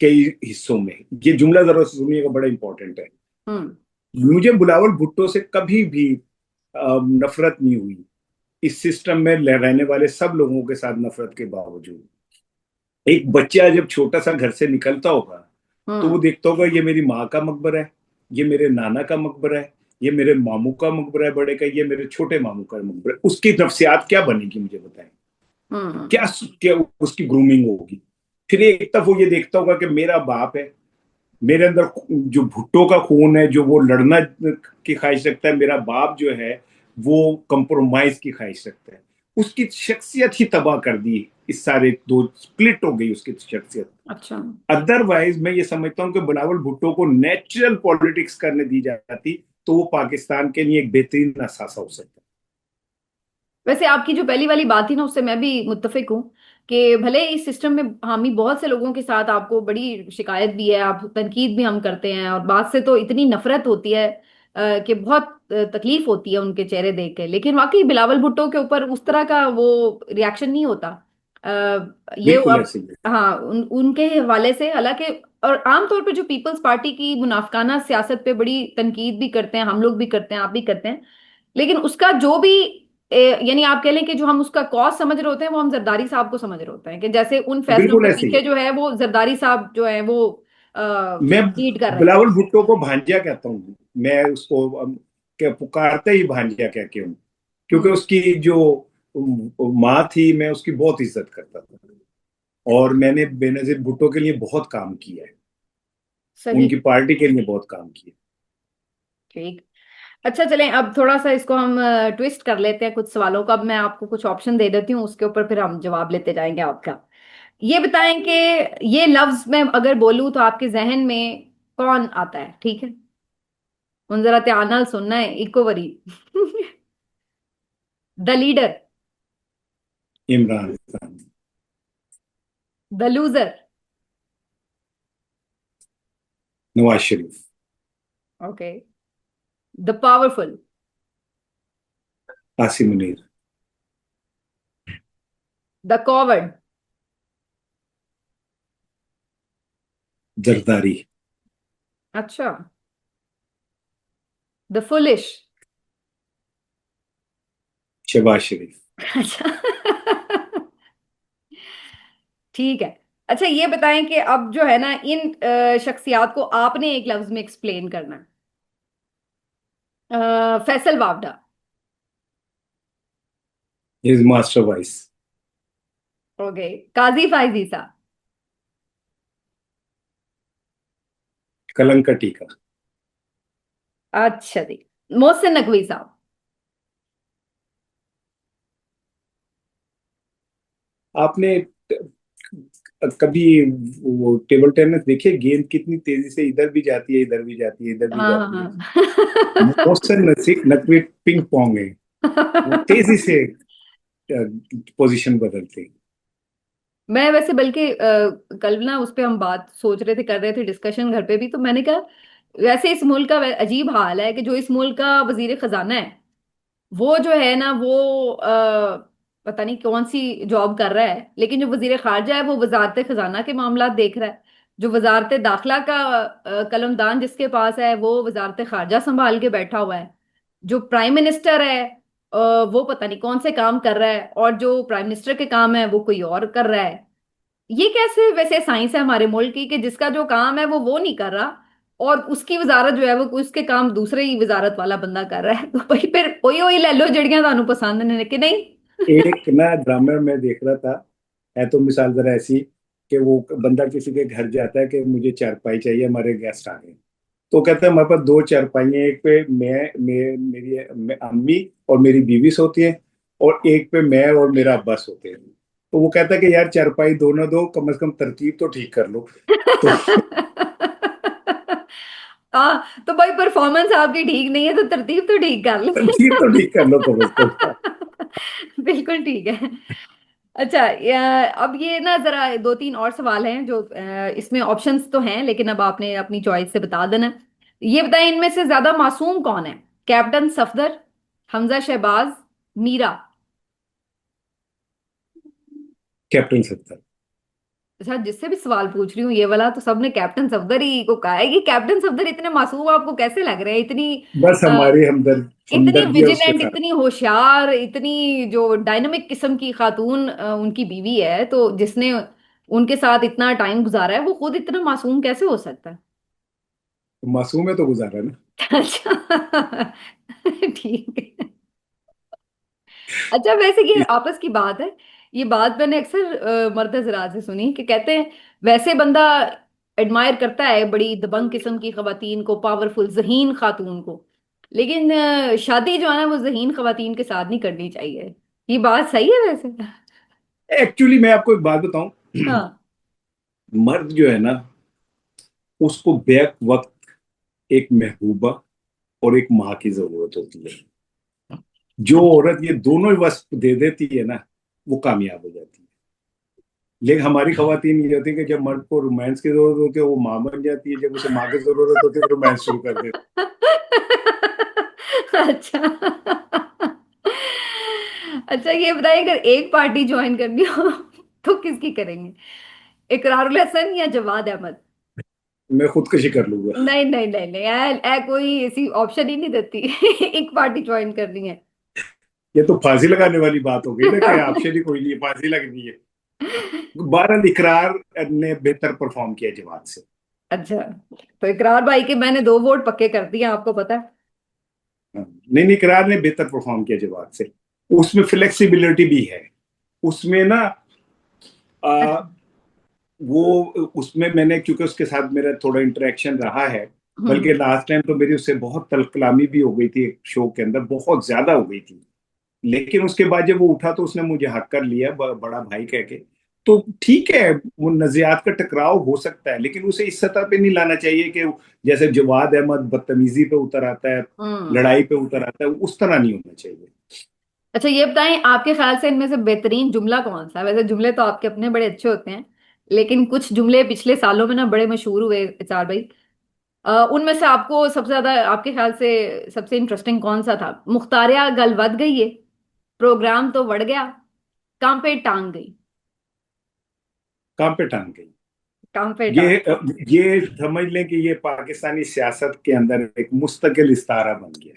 S2: कई हिस्सों में। ये जुमला जरा सुनिएगा, बड़ा इंपॉर्टेंट है।
S1: हम्म।
S2: मुझे बिलावल भुट्टो से कभी भी नफरत नहीं हुई, इस सिस्टम में रहने वाले सब लोगों के साथ नफरत के बावजूद। एक बच्चा जब छोटा सा घर से निकलता होगा तो वो
S1: हम्म।
S2: देखता होगा ये मेरी माँ का मकबरा है, ये मेरे नाना का मकबरा है, ये मेरे मामू का मकबरा है बड़े का, ये मेरे छोटे मामू का मकबरा है। उसकी नफ्सियात क्या बनेगी मुझे बताएं।
S1: हम्म।
S2: क्या क्या उसकी ग्रूमिंग होगी। फिर एक तरफ वो ये देखता होगा कि मेरा बाप है, मेरे अंदर जो भुट्टो का खून है, जो वो लड़ना की ख्वाहिश रखता है, मेरा बाप जो है वो कंप्रोमाइज की ख्वाहिश रखता है। उसकी शख्सियत ही तबाह कर दी, इस सारे दो स्प्लिट हो गई उसकी शख्सियत।
S1: अच्छा।
S2: अदरवाइज मैं ये समझता हूँ कि बिलावल भुट्टो को नेचुरल पॉलिटिक्स करने दी जाती तो वो पाकिस्तान के लिए एक बेहतरीन असासा हो सकता।
S1: वैसे आपकी जो पहली वाली बात थी ना, उससे मैं भी मुत्तफिक हूँ कि भले इस सिस्टम में हामी बहुत से लोगों के साथ आपको बड़ी शिकायत भी है, आप तनकीद भी हम करते हैं, और बात से तो इतनी नफरत होती है कि बहुत तकलीफ होती है उनके चेहरे देख के, लेकिन वाकई बिलावल भुट्टो के ऊपर उस तरह का वो रिएक्शन नहीं होता। ये
S2: बिल्कुल
S1: अब,
S2: ऐसे ही है।
S1: हाँ, उनके हवाले से हालांकि, और आमतौर पर जो पीपल्स पार्टी की मुनाफिकाना सियासत पे बड़ी तनकीद भी करते हैं, हम लोग भी करते हैं, आप भी करते हैं, लेकिन उसका जो भी यानी आप कह लें कि जो हम उसका कॉज समझ रहे होते हैं वो हम जरदारी साहब को समझ रहे होते हैं कि जैसे उन फैसलों
S2: बिल्कुल
S1: के
S2: ऐसे ही
S1: पीछे
S2: है।
S1: जो है वो जरदारी साहब जो है वो
S2: मैं
S1: लीड कर रहे हैं।
S2: बिलावल भुट्टो को भांजिया कहता हूँ, मैं उसको क्या पुकारते ही भांजिया कह के हूँ, क्योंकि
S1: हम्म।
S2: उसकी जो माँ थी, मैं उसकी बहुत इज्जत करता था, और मैंने बेनजीर भुट्टो के लिए बहुत काम किया है,
S1: सही।
S2: उनकी पार्टी के लिए बहुत काम किया।
S1: ठीक। अच्छा चलें, अब थोड़ा सा इसको हम ट्विस्ट कर लेते हैं कुछ सवालों का। अब मैं आपको कुछ ऑप्शन दे देती हूँ, उसके ऊपर फिर हम जवाब लेते जाएंगे आपका। ये बताएं कि ये लफ्ज मैं अगर बोलूं तो आपके जहन में कौन आता है? ठीक है, उन जरा ध्यान नाल सुनना है इको वरी। The leader.
S2: Imran Khan.
S1: The loser.
S2: Nawaz Sharif.
S1: Okay. The powerful.
S2: Asim Munir.
S1: The coward.
S2: Zardari.
S1: अच्छा। The foolish.
S2: शहबाज शरीफ।
S1: अच्छा। ठीक है। अच्छा ये बताएं कि अब जो है ना इन शख्सियात को आपने एक लफ्ज में एक्सप्लेन करना है। Faisal Vawda.
S2: His master voice.
S1: Okay. Qazi फायजीसा।
S2: कलंक टीका।
S1: अच्छा जी। मोहसिन नकवी साहब।
S2: आपने कभी वो टेबल टेनिस देखिए, गेंद कितनी तेजी से इधर भी जाती है, इधर भी जाती है, इधर भी
S1: हाँ
S2: जाती है।
S1: हाँ।
S2: मोहसिन नकवी पिंग पोंग है, वो तेजी से पोजीशन बदलते हैं।
S1: मैं वैसे बल्कि कल ना उस पे हम बात सोच रहे थे, कर रहे थे डिस्कशन घर पे भी, तो मैंने कहा वैसे इस मुल्क का अजीब हाल है कि जो इस मुल्क का वजीर खजाना है वो जो है ना वो पता नहीं कौन सी जॉब कर रहा है, लेकिन जो वजीर खारजा है वो वजारत खजाना के मामला देख रहा है। जो वजारत दाखिला का कलमदान जिसके पास है वो वजारत खारजा संभाल के बैठा हुआ है। जो प्राइम मिनिस्टर है वो पता नहीं कौन से काम कर रहा है, और जो प्राइम मिनिस्टर के काम है वो कोई और कर रहा है। ये कैसे वैसे साइंस है हमारे मुल्क की कि जिसका जो काम है वो नहीं कर रहा, और उसकी वजारत जो है वो उसके काम दूसरे ही वजारत वाला बंदा कर रहा है। तो भाई फिर ओही ओही ले लो जड़ियां थानू पसंद ने कि नहीं।
S2: एक ना ड्रामा में देख रहा था, है तो मिसाल जरा ऐसी, कि वो बंदा किसी के घर जाता है कि मुझे चारपाई चाहिए, हमारे गेस्ट आ गए। तो कहता है हमारे पास दो चारपाई हैं, एक पे अम्मी और मेरी बीवी सोती है, और एक पे मैं और मेरा अब्बा सोते हैं। तो वो कहता है कि यार चारपाई दोनों दो, कम से कम तरतीब तो ठीक कर लो। तो
S1: हाँ तो भाई परफॉर्मेंस आपकी ठीक नहीं है तो तरतीब तो ठीक कर ले।
S2: तरतीब तो ठीक कर लो कम से कम।
S1: बिल्कुल ठीक है। अच्छा अब ये ना जरा दो तीन और सवाल हैं जो इसमें ऑप्शंस तो हैं लेकिन अब आपने अपनी चॉइस से बता देना। ये बताएं इनमें से ज्यादा मासूम कौन है? कैप्टन सफदर, हमजा शहबाज, मीरा।
S2: कैप्टन सत्तर।
S1: अच्छा जिससे भी सवाल पूछ रही हूँ ये वाला तो सबने कैप्टन सफदर ही को कहा है कि कैप्टन सफदर इतने मासूम आपको कैसे लग रहे हैं? इतनी
S2: बस हमारी
S1: इतनी
S2: हमदर्दी है उसके
S1: विजिलेंट,
S2: साथ।
S1: इतनी होशियार, इतनी जो डायनामिक किस्म की खातून उनकी बीवी है, तो जिसने उनके साथ इतना टाइम गुजारा है वो खुद इतना मासूम कैसे हो सकता है?
S2: मासूम है तो गुजारा ना।
S1: अच्छा। ठीक है। अच्छा वैसे ये
S2: इस-
S1: आपस की बात है। ये बात मैंने अक्सर मर्द हजरात से सुनी कि कहते हैं वैसे बंदा एडमायर करता है बड़ी दबंग किस्म की खवातीन को, पावरफुल जहीन खातून को, लेकिन शादी जो है ना वो जहीन खवातीन के साथ नहीं करनी चाहिए। ये बात सही है वैसे?
S2: एक्चुअली मैं आपको एक बात बताऊं,
S1: हाँ।
S2: मर्द जो है ना, उसको बैक वक्त एक महबूबा और एक माँ की जरूरत होती है। जो औरत ये दोनों ही वस्फ दे देती है ना, वो कामयाब हो जाती है। लेकिन हमारी खवातीन ये होती है कि जब मर्द को रोमांस की जरूरत होती है वो माँ बन जाती है, जब उसे माँ की जरूरत होती है तो रोमांस शुरू कर देती
S1: अच्छा। अच्छा ये बताइए अगर एक पार्टी ज्वाइन करनी हो तो किसकी करेंगे? इकरारुल हसन या जवाद अहमद?
S2: है। मैं खुदकुशी कर लूंगा।
S1: नहीं नहीं नहीं नहीं, कोई ऐसी ऑप्शन ही नहीं देती। एक पार्टी ज्वाइन करनी है।
S2: ये तो फांसी लगाने वाली बात हो गई ना, कि ऑप्शन ही कोई नहीं है, फांसी लगनी है। बहरहाल इकरार ने बेहतर परफॉर्म किया जवाब से।
S1: अच्छा, तो इकरार भाई के मैंने 2 वोट पक्के कर दिए, आपको पता है।
S2: हाँ, नहीं नहीं, इकरार ने बेहतर परफॉर्म किया जवाब से। उसमें फ्लेक्सिबिलिटी भी है, उसमें ना आ,
S1: अच्छा।
S2: वो उसमें मैंने, क्योंकि उसके साथ मेरा थोड़ा इंटरेक्शन रहा है, बल्कि
S1: हम्म।
S2: लास्ट टाइम तो मेरी उससे बहुत तलकलामी भी हो गई थी, एक शो के अंदर बहुत ज्यादा हो गई थी। लेकिन उसके बाद जब वो उठा तो उसने मुझे हक कर लिया, बड़ा भाई कह के। तो ठीक है, वो नजरियात का टकराव हो सकता है, लेकिन उसे इस सतह पे नहीं लाना चाहिए कि जैसे जवाद अहमद बदतमीजी पे उतर आता है,
S1: हम्म।
S2: लड़ाई पे उतर आता है, उस तरह नहीं होना चाहिए।
S1: अच्छा, ये बताएं आपके ख्याल से इनमें से बेहतरीन जुमला कौन सा है? वैसे जुमले तो आपके अपने बड़े अच्छे होते हैं, लेकिन कुछ जुमले पिछले सालों में ना बड़े मशहूर हुए चार भाई। उनमें से आपको सबसे ज्यादा, आपके ख्याल से सबसे इंटरेस्टिंग कौन सा था? मुख्तारिया गल वध गई है, प्रोग्राम तो बढ़ गया, काम पे टांग गई।
S2: काम पे टांग गई।
S1: काम पे
S2: ये
S1: टांग।
S2: ये समझ लें कि ये पाकिस्तानी सियासत के अंदर एक मुस्तकिल इस्तारा बन गया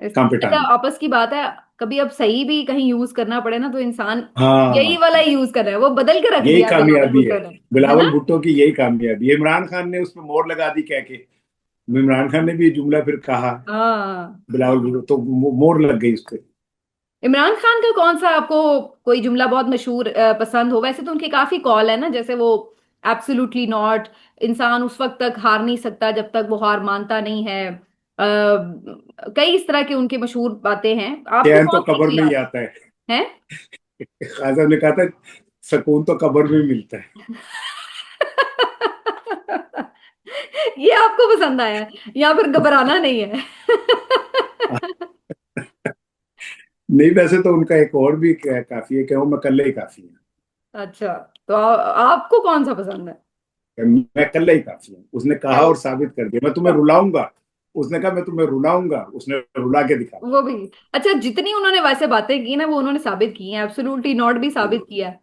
S2: है। काम पे
S1: अच्छा,
S2: टांग।
S1: आपस की बात है। कभी अब सही भी कहीं यूज करना पड़े ना, तो इंसान यही
S2: हाँ,
S1: वाला यूज कर रहा है, वो बदल के रख
S2: यही
S1: दिया बिलावल
S2: कामयाबी है,
S1: भुट्टो ने। है
S2: बिलावल
S1: ना?
S2: भुट्टो की यही कामयाबी है। इमरान खान ने उसमें मोहर लगा दी कह के, इमरान खान ने भी ये जुमला फिर कहा,
S1: हाँ।
S2: बिलावल भुट्टो तो मोहर लग गई उस पर।
S1: इमरान खान का कौन सा आपको कोई जुमला बहुत मशहूर पसंद हो? वैसे तो उनकी काफी कॉल है ना, जैसे वो एब्सोल्युटली नॉट, इंसान उस वक्त तक हार नहीं सकता जब तक वो हार मानता नहीं है। कई इस तरह की उनकी मशहूर बातें हैं, आपको
S2: चैन तो
S1: कौन सी
S2: कब्र
S1: अच्छी
S2: में ही
S1: याद
S2: आता है।
S1: है?
S2: खान साहब ने कहा था, सुकून तो कब्र में ही मिलता है।
S1: ये आपको पसंद आया है, या फिर घबराना नहीं है?
S2: नहीं, वैसे तो उनका एक और भी काफी है, कि वो मैं कल्ले ही काफी है।
S1: अच्छा, तो आपको कौन सा पसंद है?
S2: मैं कल्ले ही काफी हूँ, उसने कहा और साबित कर दिया, मैं तुम्हें रुलाऊंगा। उसने कहा मैं तुम्हें रुलाऊंगा, उसने रुला के दिखा
S1: वो भी। अच्छा, जितनी उन्होंने वैसे बातें की ना, वो उन्होंने साबित की है। एब्सोल्युटली नॉट भी
S2: दिया।
S1: साबित किया है,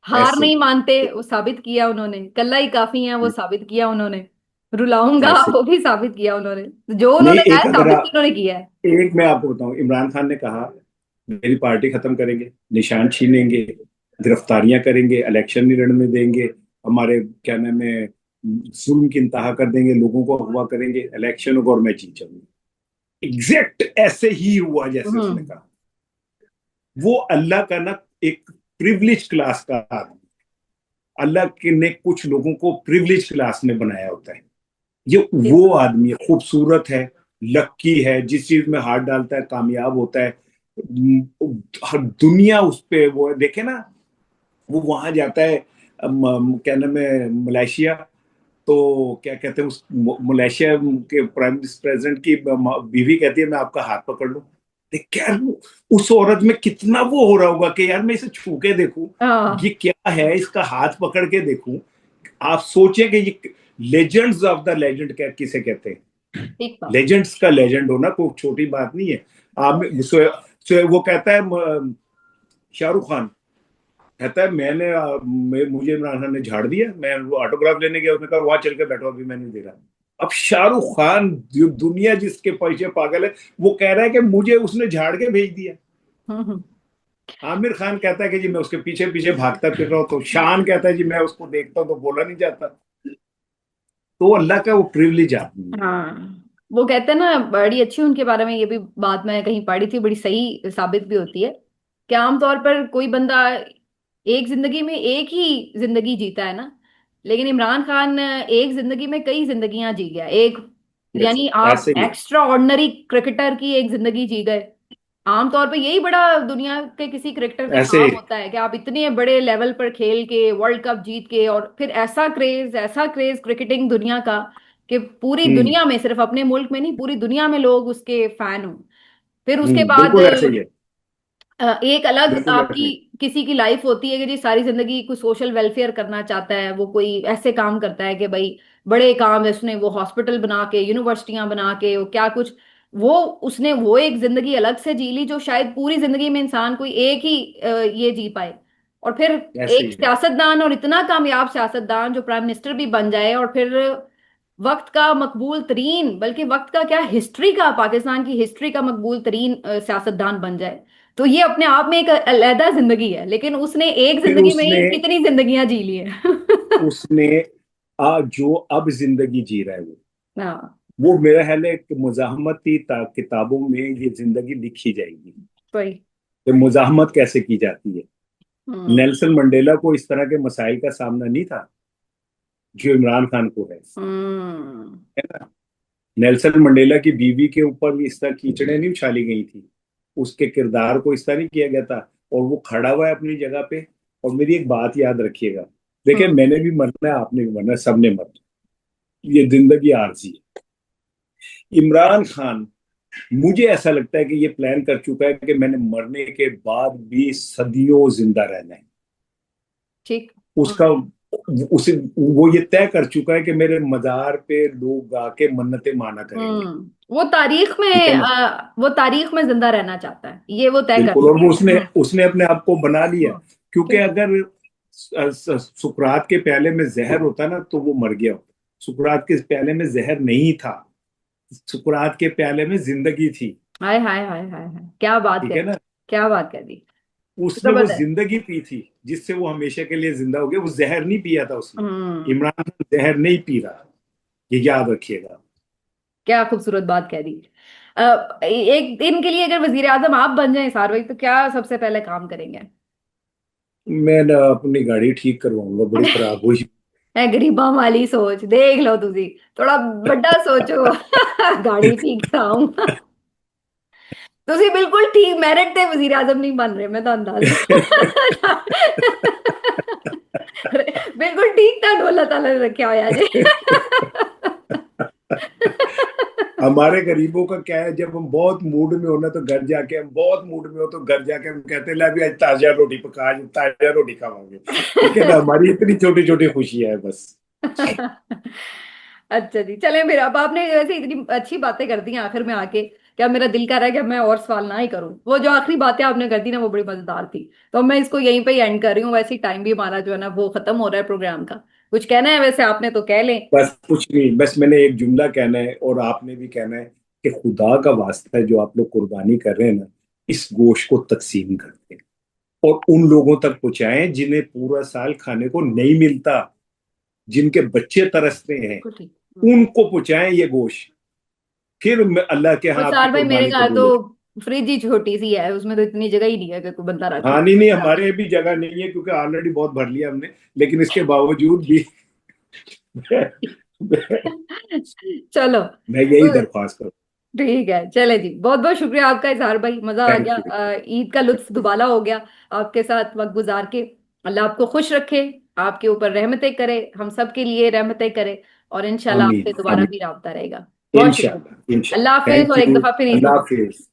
S1: हार
S2: ऐसे
S1: नहीं
S2: ही,
S1: मानते वो साबित किया उन्होंने, कल्ला ही काफी है वो साबित किया उन्होंने, रुलाऊंगा
S2: ऐसे
S1: वो
S2: ही।
S1: भी साबित किया उन्होंने। जो
S2: नहीं,
S1: उन्होंने कहा है
S2: एक अगर
S1: साबित तो उन्होंने किया है।
S2: एक मैं आपको बताऊं, इमरान खान ने कहा मेरी पार्टी खत्म करेंगे, निशान छीनेंगे, गिरफ्तारियां करेंगे, इलेक्शन नहीं लड़ने देंगे, हमारे क्या नाम है, जुल्म की इंतहा कर देंगे, लोगों को अगवा करेंगे, इलेक्शन होगा और मैं जीत जाऊंगा। एग्जैक्ट ऐसे ही हुआ जैसे उसने
S1: हम्म।
S2: कहा। वो अल्लाह का ना एक प्रिविलेज क्लास का आदमी, अल्लाह के ने कुछ लोगों को प्रिविलेज क्लास में बनाया होता है। ये
S1: ठीक
S2: वो
S1: बात।
S2: आदमी है, खूबसूरत है, लक्की है, जिस चीज में हाथ डालता है कामयाब होता है। हर दुनिया उस पे वो है, देखे ना, वो वहां जाता है, क्या नाम है, मलेशिया। तो क्या कहते हैं उस मलेशिया के प्राइम प्रेसिडेंट की बीवी कहती है मैं आपका हाथ पकड़ लूं। देख यार, उस औरत में कितना वो हो रहा होगा कि यार मैं इसे छू के देखूं, ये
S1: हाँ।
S2: क्या है, इसका हाथ पकड़ के देखूं। आप सोचें कि ये लेजेंड्स ऑफ द लेजेंड क्या किसे कहते हैं।
S1: ठीक बात।
S2: लेजेंड्स का लेजेंड होना कोई छोटी बात नहीं है। आप वो कहता है, शाहरुख खान कहता है मुझे इमरान खान ने झाड़ दिया, मैं वो ऑटोग्राफ लेने गया, उसने कहा वहां चल के बैठो, अभी मैं नहीं दे रहा। अब शाहरुख खान, जो दुनिया जिसके पीछे पागल है, वो कह रहा है कि मुझे उसने झाड़ के भेज दिया।
S1: हम्म।
S2: आमिर खान कहता है कि जी मैं उसके पीछे पीछे भागता फिर रहा हूँ, तो शान कहता है जी मैं उसको देखता हूँ तो बोला नहीं जाता। तो अल्लाह का वो प्रिविलेज आदमी है।
S1: हाँ, वो कहते हैं ना, बड़ी अच्छी उनके बारे में ये भी बात मैं कहीं पढ़ी थी, बड़ी सही साबित भी होती है, कि आमतौर पर कोई बंदा एक जिंदगी में एक ही जिंदगी जीता है ना, लेकिन इमरान खान एक जिंदगी में कई जिंदगियां जी गया। एक,
S2: ऐसे
S1: यानी आप
S2: ऐसे ही है।
S1: एक्स्ट्रा ऑर्डिनरी क्रिकेटर की एक जिंदगी जी गए। आमतौर पे यही बड़ा दुनिया के किसी क्रिकेटर का
S2: ऐसे
S1: ख्वाब
S2: ही।
S1: होता है, कि आप इतने बड़े लेवल पर खेल के वर्ल्ड कप जीत के, और फिर ऐसा क्रेज क्रिकेटिंग दुनिया का, कि पूरी दुनिया में, सिर्फ अपने मुल्क में नहीं, पूरी दुनिया में लोग उसके फैन हों। फिर उसके बाद
S2: बिल्कुल ऐसे ही है।
S1: एक अलग
S2: बिल्कुल
S1: आपकी
S2: ऐसे ही।
S1: किसी की लाइफ होती है, कि जी सारी जिंदगी कुछ सोशल वेलफेयर करना चाहता है, वो कोई ऐसे काम करता है कि भाई बड़े काम है, उसने वो हॉस्पिटल बना के, यूनिवर्सिटियां बना के, वो क्या कुछ, वो उसने वो एक जिंदगी अलग से जी ली, जो शायद पूरी जिंदगी में इंसान कोई एक ही ये जी पाए। और फिर
S2: ऐसे
S1: एक
S2: ही है।
S1: सियासतदान, और इतना कामयाब सियासतदान जो प्राइम मिनिस्टर भी बन जाए, और फिर वक्त का मकबूल तरीन, बल्कि वक्त का क्या, हिस्ट्री का, पाकिस्तान की हिस्ट्री का मकबूल तरीन सियासतदान बन जाए। तो ये अपने आप में एक अलग जिंदगी है, लेकिन उसने एक
S2: फिर
S1: जिंदगी में ही
S2: उसने
S1: कितनी जिंदगियां जी ली है।
S2: उसने जो अब जिंदगी जी रहा है
S1: हाँ।
S2: वो मेरा ख्याल है कि मुजाहमती किताबों में ये जिंदगी लिखी जाएगी
S1: वही।
S2: कि मुजाहमत कैसे की जाती है।
S1: हम्म।
S2: नेल्सन मंडेला को इस तरह के मसाइल का सामना नहीं था जो इमरान खान को
S1: हम्म।
S2: है ना। नेल्सन मंडेला की बीवी के ऊपर इस तरह कीचड़े नहीं उछाली गई थी, उसके किरदार को इस तरह नहीं किया गया था, और वो खड़ा हुआ है अपनी जगह पे। और मेरी एक बात याद रखिएगा, देखिए
S1: हम्म।
S2: मैंने भी मरना है, आपने भी मरना है, सबने मरना है। ये जिंदगी आरजी है। इमरान खान, मुझे ऐसा लगता है कि ये प्लान कर चुका है कि मैंने मरने के बाद भी सदियों जिंदा रहना है।
S1: ठीक।
S2: उसका उसे वो ये तय कर चुका है कि मेरे मजार पे लोग आके मन्नतें माना करेंगे।
S1: वो तारीख
S2: ठीक
S1: में
S2: है ना।
S1: वो तारीख में जिंदा रहना चाहता है, ये वो तय कर
S2: बिल्कुल, और
S1: लिया।
S2: वो उसने उसने अपने आप को बना लिया।
S1: हम्म।
S2: क्योंकि
S1: ठीक।
S2: अगर सुकरात के प्याले में जहर होता ना तो वो मर गया होता। सुकरात के प्याले में जहर नहीं था, सुकरात के प्याले में जिंदगी थी।
S1: हाय हाय हाय हाय हाय, क्या बात
S2: ठीक
S1: कर
S2: है
S1: दी,
S2: ना।
S1: क्या बात कर दी।
S2: उसने वो
S1: जबरदस्त।
S2: जिंदगी पी थी जिससे वो हमेशा के लिए जिंदा हो गया, वो जहर नहीं पिया था उसने।
S1: हम्म।
S2: इमरान खान जहर नहीं पी रहा, ये याद रखिएगा।
S1: क्या खूबसूरत बात कह दी। एक दिन के लिए अगर वजीर आजम आप बन जाएं सार भाई, तो क्या सबसे पहले काम करेंगे?
S2: मैं ना अपनी गाड़ी ठीक करवाऊंगा, बड़ी खराब हुई।
S1: है गरीबा वाली सोच, देख लो तुसी, थोड़ा बड़ा सोचो। गाड़ी ठीक कराऊं। तुसी बिल्कुल ठीक मेरिट ते वजीर आजम नहीं बन रहे, मैं तो अंदाज। बिल्कुल ठीक था, अल्लाह ताला ने रखा होया जे।
S2: हमारे गरीबों का क्या है, जब हम बहुत मूड में हो ना तो घर जाके, हम बहुत मूड में हो तो घर जाके हम कहते हैं, "ला भी आज ताजा रोटी पका, आज ताजा रोटी खावांगे।" ठीक है ना, हमारी इतनी छोटी छोटी खुशियां है बस।
S1: अच्छा जी, चलें फिर। अब आपने वैसे इतनी अच्छी बातें कर दी हैं आखिर में आके, क्या मेरा दिल कर रहा है कि अब मैं और सवाल ना ही करूं। वो जो आखिरी बातें आपने कर दी ना, वो बड़ी मजेदार थी। तो मैं इसको यहीं पे ही एंड कर रही हूँ, वैसे ही टाइम भी हमारा जो है ना वो खत्म हो रहा है प्रोग्राम का। कुछ कहना है वैसे आपने तो कह लें।
S2: बस कुछ नहीं, बस मैंने एक जुमला कहना है और आपने भी कहना है कि खुदा का वास्ता है, जो आप लोग कुर्बानी कर रहे हैं ना, इस गोश्त को तकसीम करते हैं और उन लोगों तक पहुंचाएं जिन्हें पूरा साल खाने को नहीं मिलता, जिनके बच्चे तरसते हैं,
S1: बिल्कुल ठीक।
S2: उनको पहुंचाएं ये गोश्त। फिर अल्लाह के
S1: और
S2: यहाँ आपकी
S1: सार भाई, मेरे
S2: कुर्बानी
S1: घर तो
S2: कबूल हो।
S1: फ्रिज ही छोटी सी है, उसमें तो इतनी जगह ही नहीं है कि कोई बंदा रख ले।
S2: हाँ, नहीं नहीं, हमारे भी जगह नहीं है क्योंकि ऑलरेडी बहुत भर लिया हमने, लेकिन इसके बावजूद भी मैं
S1: चलो।
S2: मैं यही
S1: तो
S2: दरख्वास्त करूँ।
S1: ठीक है, चले जी, बहुत बहुत शुक्रिया आपका इजहार भाई, मजा आ गया।
S2: Thank you.
S1: ईद का लुत्फ दुबाला हो गया आपके साथ वक्त गुजार के। अल्लाह आपको खुश रखे, आपके ऊपर रहमतें करे, हम सब के लिए रहमतें करे, और इंशाल्लाह
S2: आमीन
S1: आपसे दोबारा
S2: आमीन।
S1: भी राब्ता रहेगा। बहुत शुक्रिया।
S2: इंशाल्लाह
S1: अल्लाह
S2: इंशाल्लाह,
S1: हाफिज,
S2: थैंक
S1: और एक
S2: यू।
S1: दफा फिर ईद
S2: अल्लाह
S1: मुबारक।
S2: हाफिज।